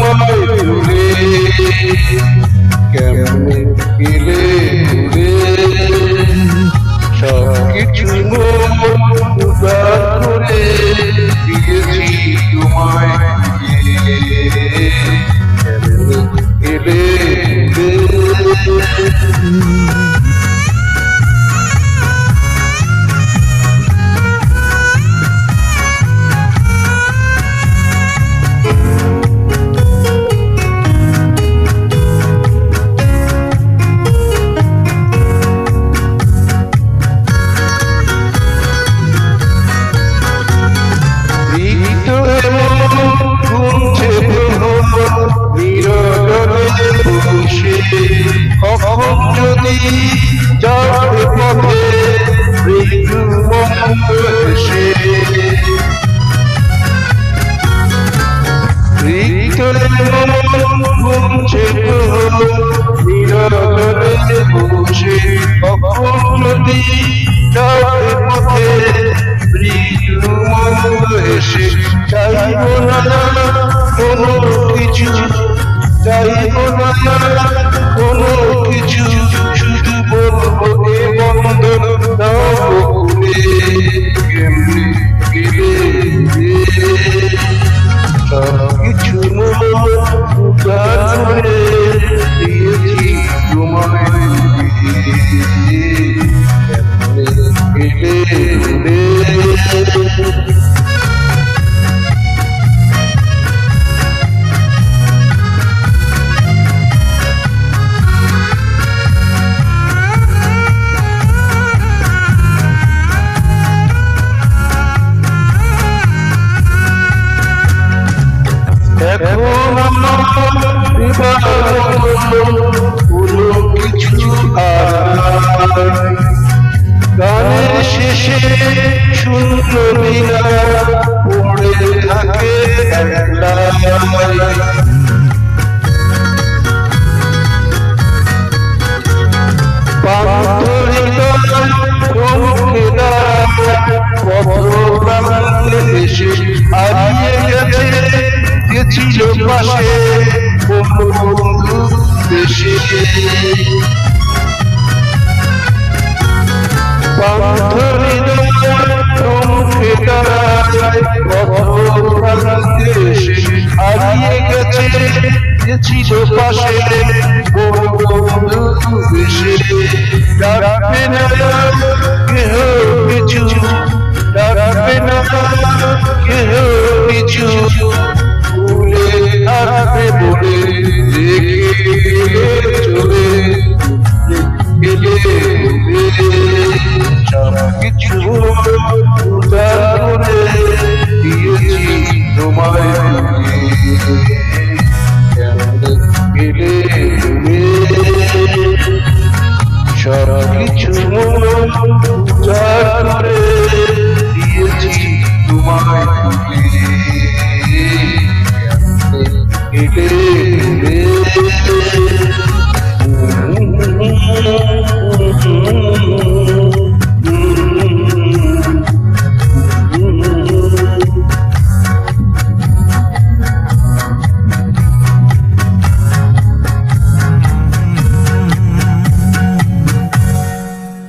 আমায় ভুলে কেমনে গেলে ভুলে সবকিছু উদার করে দিয়েছি তোমায় কেমনে গেলে কখন যদি যাবে পথে মৃত্যু এসে ঘুমছে নিরজনে বসে কখন যদি যাবে পথে মৃত্যু এসে চাইব না কোনো কিছু চাইব না কোনো কিছু শুধু বলবো এ বন্ধন দাও কেমনে গেলে সবকিছু উদার করে দিয়েছি তোমায় কেমনে গেলে এখন আমার কোনো কিছু গানের শেষে শূন্য বিনা পড়ে থাকে হারিয়ে গেছিল পাশে বন্ধু দেশে হারিয়ে গেছিল পাশে বন্ধু দেশে ডাকবে না কেহ কিছু ডাকবে না কেহ কিছু